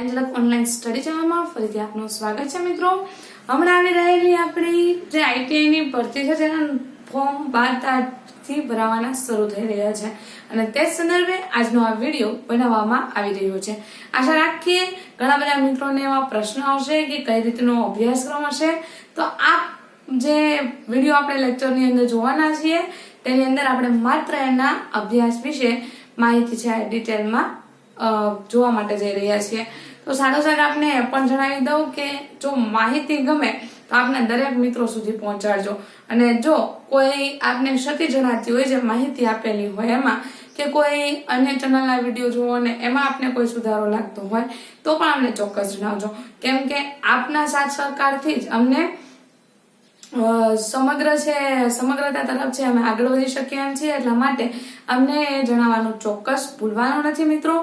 એન્જલક online study ચેનલમાં ફરીથી આપનું સ્વાગત છે મિત્રો। હમણાં આવી રહેલી આપણી જે આઈટીઆઈ ની ભરતી છે તેના ફોર્મ 12 તારીખથી ભરાવાના શરૂ થઈ રહ્યા છે અને તે સંદર્ભે આજનો આ વિડીયો બનાવવામાં આવી રહ્યો છે। આશા રાખીએ ઘણા બધા મિત્રોને એવા પ્રશ્નો હશે કે કઈ રીતનો અભ્યાસક્રમ હશે, તો આ જે વિડીયો આપણે લેક્ચરની અંદર જોવાના છીએ તેની અંદર આપણે માત્ર એના અભ્યાસ વિશે માહિતી છે ડિટેલમાં જોવા માટે જઈ રહ્યા છીએ। તો સાથોસાથ આપને એ પણ જણાવી દઉં કે જો માહિતી ગમે તો આપને દરેક મિત્રો સુધી પહોંચાડજો અને જો કોઈ આપને ક્ષતિ જણાતી હોય જે માહિતી આપેલી હોય એમાં કે કોઈ અન્ય ચેનલના વિડીયો જોવો અને એમાં આપને કોઈ સુધારો લાગતો હોય તો પણ અમને ચોક્કસ જણાવજો, કેમ કે આપના સાથ સહકારથી જ અમને સમગ્રતા તરફ છે અમે આગળ વધી શકીએ એમ છીએ। એટલા માટે અમને જણાવવાનું ચોક્કસ ભૂલવાનું નથી મિત્રો।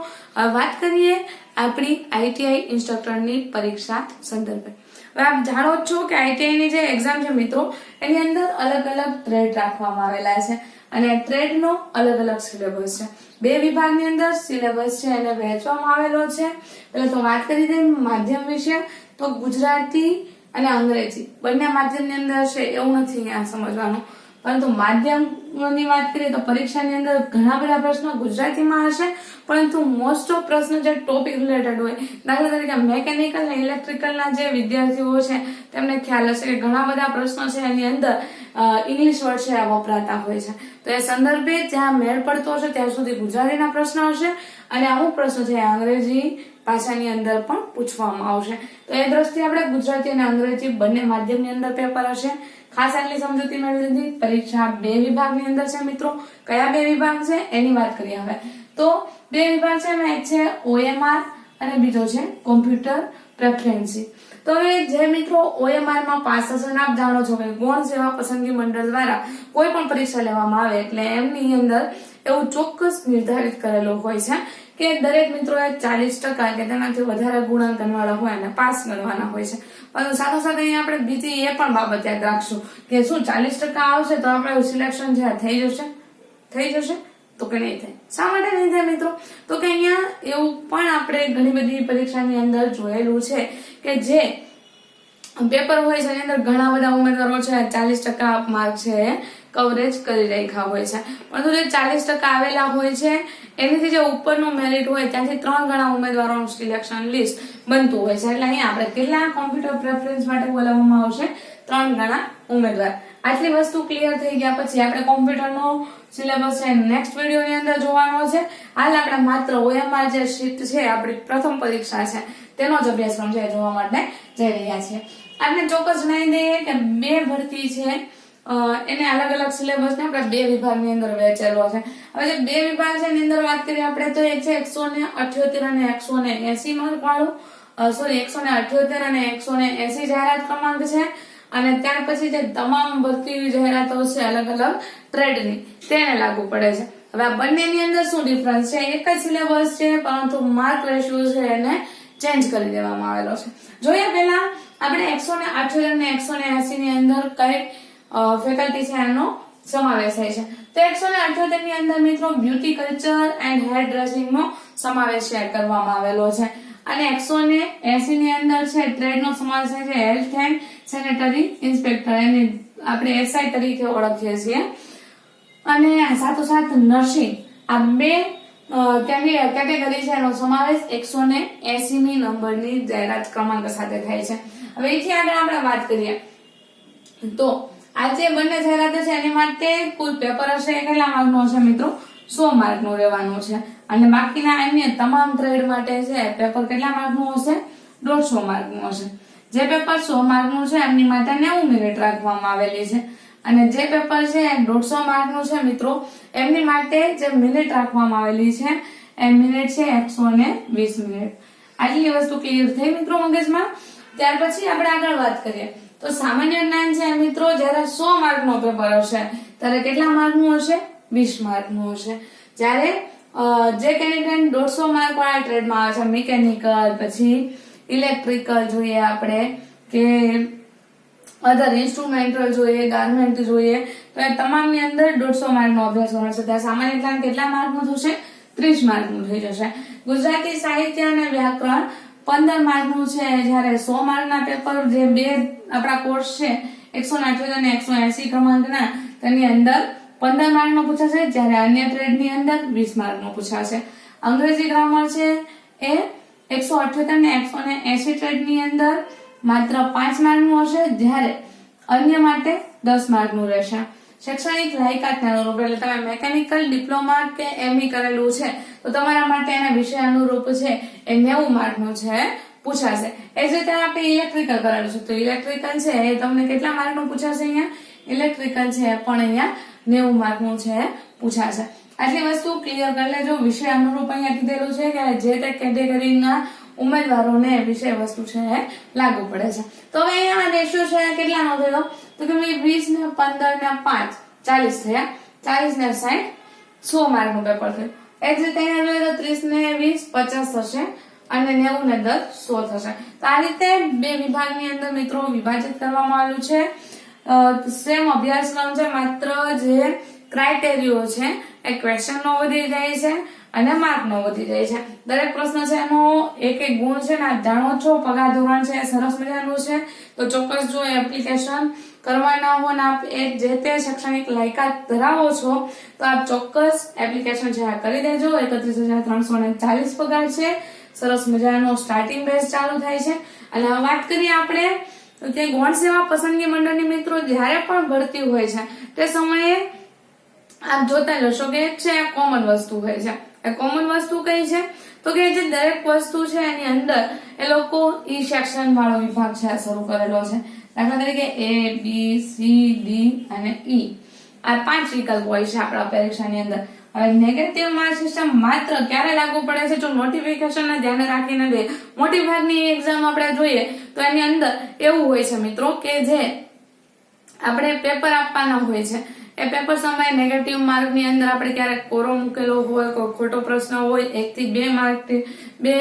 વાત કરીએ આપણી આઈટીઆઈ ઇન્સ્ટ્રક્ટરની પરીક્ષા સંદર્ભે। હવે આપ જાણો છો કે આઈટીઆઈ ની જે એક્ઝામ છે મિત્રો એની અંદર અલગ અલગ ટ્રેડ રાખવામાં આવેલા છે અને ટ્રેડનો અલગ અલગ સિલેબસ છે। બે વિભાગની અંદર સિલેબસ છે એને વહેંચવામાં આવેલો છે। એટલે તો વાત કરી દઈએ માધ્યમ વિશે, તો ગુજરાતી અને અંગ્રેજી બંને માધ્યમની અંદર છે એવું નથી અહીંયા સમજવાનું, પરંતુ માધ્યમની વાત કરીએ તો પરીક્ષાની અંદર ઘણા બધા પ્રશ્નો ગુજરાતીમાં હશે, પરંતુ મોસ્ટ ઓફ પ્રશ્નો જે ટોપિક રિલેટેડ હોય, દાખલા તરીકે મેકેનિકલ અને ઇલેક્ટ્રિકલના જે વિદ્યાર્થીઓ છે તેમને ખ્યાલ હશે કે ઘણા બધા પ્રશ્નો છે એની અંદર ઇંગ્લિશ વર્ડ છે વપરાતા હોય છે। તો એ સંદર્ભે જ્યાં મેળ પડતો હશે ત્યાં સુધી ગુજરાતીના પ્રશ્નો હશે અને અમુક પ્રશ્નો છે અંગ્રેજી ભાષાની અંદર પણ પૂછવામાં આવશે। તો એ દ્રષ્ટિએ આપણે ગુજરાતી અને અંગ્રેજી બંને માધ્યમની અંદર પેપર હશે। ખાસ આટલી સમજૂતી મેળવી લીધી। પરીક્ષા બે વિભાગની અંદર છે મિત્રો। કયા બે વિભાગ છે એની વાત કરીએ હવે તો બે વિભાગ છે એમાં એક છે OMR અને બીજો છે કોમ્પ્યુટર પ્રેફરન્સી। તો હવે જે મિત્રો OMR માં પાસ થશે, આપ જાણો છો કે ગૌણ સેવા પસંદગી મંડળ દ્વારા કોઈ પણ પરીક્ષા લેવામાં આવે એટલે એમની અંદર એવું ચોક્કસ નિર્ધારિત કરેલું હોય છે કે દરેક મિત્રોએ 40% કે તેનાથી વધારે ગુણાંકન વાળા હોય અને પાસ કરવાના હોય છે। પરંતુ સાથોસાથ અહીંયા આપણે બીજી એ પણ બાબત યાદ રાખશું કે શું 40% આવશે તો આપણે સિલેક્શન છે થઈ જશે તો કે નહીં થાય। શા માટે નહીં થાય મિત્રો? તો કે અહીંયા એવું પણ આપણે ઘણી બધી પરીક્ષાની અંદર જોયેલું છે કે જે પેપર હોય છે એની અંદર ઘણા બધા ઉમેદવારો છે 40% માર્ક છે કવરેજ કરી રાખ્યા હોય છે, પરંતુ જે 40% આવેલા હોય છે એનાથી જે ઉપરનું મેરિટ હોય ત્યાંથી 3 ગણા ઉમેદવારોનું સિલેક્શન લિસ્ટ બનતું હોય છે। એટલે અહીંયા આપણે કેટલા કોમ્પ્યુટર પ્રેફરન્સ માટે બોલાવવામાં આવશે 3 ગણા ઉમેદવાર। આટલી વસ્તુ ક્લિયર થઈ ગયા પછી આપણે કોમ્પ્યુટરનો સિલેબસ છે નેક્સ્ટ વિડીયોની અંદર જોવાનો છે। હાલ આપણે માત્ર OMR જે શીટ છે આપણી પ્રથમ પરીક્ષા છે તેનો જ અભ્યાસક્રમ છે જોવા માટે જઈ રહ્યા છીએ। આપણે ચોક્કસ જણાવી દઈએ કે બે ભરતી છે એને અલગ અલગ સિલેબસ ને આપણે બે વિભાગની અંદર વહેંચેલો છે। હવે જે બે વિભાગ છે એની અંદર વાત કરીએ આપણે તો એક છે 178 અને 180 માર્ક વાળું 178 અને 180 જાહેરાત ક્રમાંક છે અને ત્યાર પછી જે તમામ ભરતી જાહેરાતો છે અલગ અલગ ટ્રેડની તેને લાગુ પડે છે। હવે આ બંનેની અંદર શું ડિફરન્સ છે? એક જ સિલેબસ છે પરંતુ માર્ક રેશિયો છે એને ચેન્જ કરી દેવામાં આવેલો છે। જોઈએ પહેલા આપણે 178 અને 180 ની અંદર કઈ ફેકલ્ટી છે એનો સમાવેશ થાય છે। તો 178 ની અંદર મિત્રો beauty culture and hair dressing નો સમાવેશ કરવામાં આવેલો છે અને 180 ની અંદર છે ટ્રેડ નો સમાવેશ થાય છે હેલ્થ એન્ડ સેનેટરી ઇન્સ્પેક્ટર, એને આપણે SI તરીકે ઓળખીએ છીએ, અને સાથોસાથ નર્સિંગ, આ બે કેટેગરી છે એનો સમાવેશ 180મી નંબરની જાહેરાત ક્રમાંક સાથે થાય છે। હવે એથી આગળ આપણે વાત કરીએ તો આ જે બંને જાહેરાતો છે એની માટે કુલ પેપર હશે કેટલા માર્કનું હશે મિત્રો? 100 માર્કનું રહેવાનું છે અને બાકીના અન્ય તમામ ટ્રેડ માટે છે પેપર કેટલા માર્કનું હશે? 150 માર્કનું હશે। જે પેપર 100 માર્કનું છે એમની માટે 90 મિનિટ રાખવામાં આવેલી છે અને જે પેપર છે 150 માર્કનું છે મિત્રો એમની માટે જે મિનિટ રાખવામાં આવેલી છે એ મિનિટ છે 120 મિનિટ। આટલી વસ્તુ ક્લિયર થઈ મિત્રો મગજમાં? ત્યાર પછી આપણે આગળ વાત કરીએ તો સામાન્ય જ્ઞાન છે મિત્રો જ્યારે 100 માર્કનો પેપર હશે ત્યારે કેટલા માર્કનું હશે? 20 માર્કનું હશે। જ્યારે જે કેન્ડિડેટ 150 માર્ક વાળા ટ્રેડમાં આવે છે મિકેનિકલ પછી ઇલેક્ટ્રિકલ જોઈએ આપણે કે અધર ઇન્સ્ટ્રુમેન્ટલ જોઈએ, ગાર્મેન્ટ જોઈએ, તો એ તમામની અંદર 150 માર્કનો અભ્યાસ કરવાનો છે। ત્યાં સામાન્ય જ્ઞાન કેટલા માર્કનું થશે? 30 માર્કનું થઈ જશે। ગુજરાતી સાહિત્ય અને વ્યાકરણ 15 માર્કનું છે, જ્યારે 100 માર્કના પેપર જે બે આપણા કોર્સ છે 178 અને 180 ક્રમાંકના તેની અંદર 15 માર્કનો પૂછાશે, જ્યારે અન્ય ટ્રેડની અંદર 20 માર્કનો પૂછાશે. અંગ્રેજી ગ્રામર છે એ 178 અને 180 ટ્રેડની અંદર માત્ર 5 માર્કનું હશે, જ્યારે અન્ય માટે 10 માર્કનું રહેશે. શૈક્ષણિક લાયકાતને અનુરૂપ એટલે તમે મેકેનિકલ ડિપ્લોમા કે એમઈ કરેલું છે તો તમારા માટે એના વિષય અનુરૂપ છે એ 90 માર્કનું છે પૂછાશે. એ જ રીતે આપણે ઇલેક્ટ્રિકલ કરેલું છે તો ઇલેક્ટ્રિકલ છે એ તમને કેટલા માર્કનું પૂછાશે? અહીંયા ઇલેક્ટ્રિકલ છે પણ અહીંયા 90 માર્કનું છે પૂછાશે. આટલી વસ્તુ ક્લિયર કરી લેજો. વિષય અનુરૂપ અહીંયા કીધેલું છે કે જે તે કેટેગરીના ઉમેદવારોને વિષય વસ્તુ છે એ લાગુ પડે છે. તો હવે અહીંયા રેશિયો છે કેટલાનો થયો? તો કે 20 ને 15 ને 5 40 થયા. 40 ને 60 100 માર્કનું પેપર થયું. એ જ રીતે અહીંયા જોઈએ તો 30 ને 20 50 થશે અને 90 ને 10 100 થશે. તો આ રીતે બે વિભાગની અંદર મિત્રો વિભાજિત કરવામાં આવ્યું છે. સેમ અભ્યાસક્રમ છે, માત્ર જે ક્રાઇટેરિયો છે એ ક્વેશ્ચન નો વધી જાય છે અને માર્ક નો વધી જાય છે. દરેક પ્રશ્ન છે એનો એક એક ગુણ છે ને જાણો છો. પગાર ધોરણ છે સરસ મજાનું છે. તો ચોક્કસ જો એપ્લિકેશન કરવાના હો ને આપ જે તે શૈક્ષણિક લાયકાત ધરાવો છો તો આપ ચોક્કસ એપ્લિકેશન છે આ કરી દેજો. 31,340 પગાર છે. સરસ મજાનો સ્ટાર્ટિંગ બેઝ ચાલુ થાય છે. અને વાત કરીએ આપણે કે ગૌણ સેવા પસંદગી મંડળની મિત્રો જ્યારે પણ ભરતી હોય છે તે સમયે આપ જોતા જશો કે એક છે કોમન વસ્તુ હોય છે. એ કોમન વસ્તુ કઈ છે? તો કે જે દરેક વસ્તુ છે એની અંદર એ લોકો ઈ સેક્શન વાળો વિભાગ છે શરૂ કરેલો છે. દાખલા તરીકે A, B, C, D અને E આ 5 વિકલ્પ હોય છે આપણા પરીક્ષાની અંદર. હવે નેગેટિવ માર્ક સિસ્ટમ માત્ર ક્યારે લાગુ પડે છે? જો નોટિફિકેશન ને ધ્યાને રાખીને દે. મોટી ભાગની એક્ઝામ આપણે જોઈએ તો એની અંદર એવું હોય છે મિત્રો કે જે આપણે પેપર આપવાના હોય છે એ પેપર સમયે નેગેટિવ માર્ક ની અંદર આપણે ક્યારેક કોરો મૂકેલો હોય, કોઈ ખોટો પ્રશ્ન હોય, 1 થી 2 માર્ક 2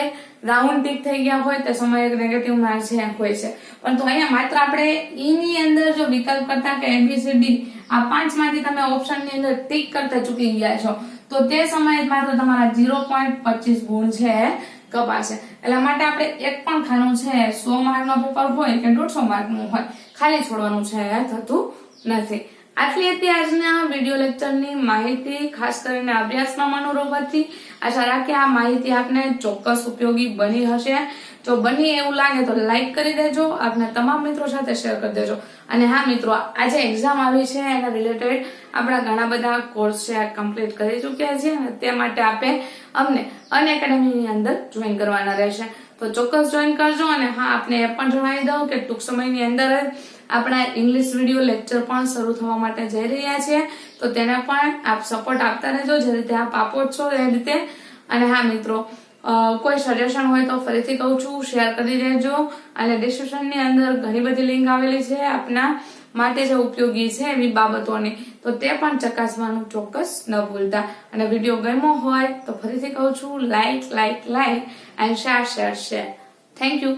રાઉન્ડ ટીક થઈ ગયા હોય તે સમયે નેગેટિવ માર્ક છે હોય છે. પરંતુ અહીંયા માત્ર આપણે ઈ ની અંદર જો વિકલ્પ કરતા કે ABCD આ 5 માંથી તમે ઓપ્શન ની અંદર ટીક કરતા ચૂકી ગયા છો તો તે સમયે માત્ર તમારા 0.25 ગુણ છે કપાશે. એટલા માટે આપણે એક પણ ખાનું છે 100 માર્કનો પેપર હોય કે 150 માર્કનું હોય ખાલી છોડવાનું છે થતું નથી. આટલી હતી આજના વિડીયો લેક્ચરની માહિતી, ખાસ કરીને અભ્યાસક્રમ અનુરૂપ હતી. આશા રાખીએ આ માહિતી આપને ચોક્કસ ઉપયોગી બની હશે. જો બની એવું લાગે તો લાઈક કરી દેજો, આપના તમામ મિત્રો સાથે શેર કરી દેજો. અને હા મિત્રો, આજે એક્ઝામ આવી છે એના રિલેટેડ આપણા ઘણા બધા કોર્સ છે કમ્પ્લીટ કરી ચૂક્યા છે અને તે માટે આપે અમને અનએકેડમીની અંદર જોઈન કરવાના રહેશે. તો ચોક્કસ જોઈન કરજો. અને હા, આપને એ પણ જણાવી દઉં કે ટૂંક સમયની અંદર આપણા ઇંગ્લિશ વિડીયો લેક્ચર પણ શરૂ થવા માટે જઈ રહ્યા છે. તો તેને પણ આપ સપોર્ટ આપતા રહેજો જે રીતે આપ આપો છો એ રીતે. અને હા મિત્રો, કોઈ સજેશન હોય તો ફરીથી કહું છું શેર કરી દેજો. અને ડિસ્ક્રિપ્શનની અંદર ઘણી બધી લિંક આવેલી છે આપના માટે જે ઉપયોગી છે એવી બાબતોની, તો તે પણ ચકાસવાનું ચોક્કસ ન ભૂલતા. અને વિડીયો ગમ્યો હોય તો ફરીથી કહું છું like and share. Thank you.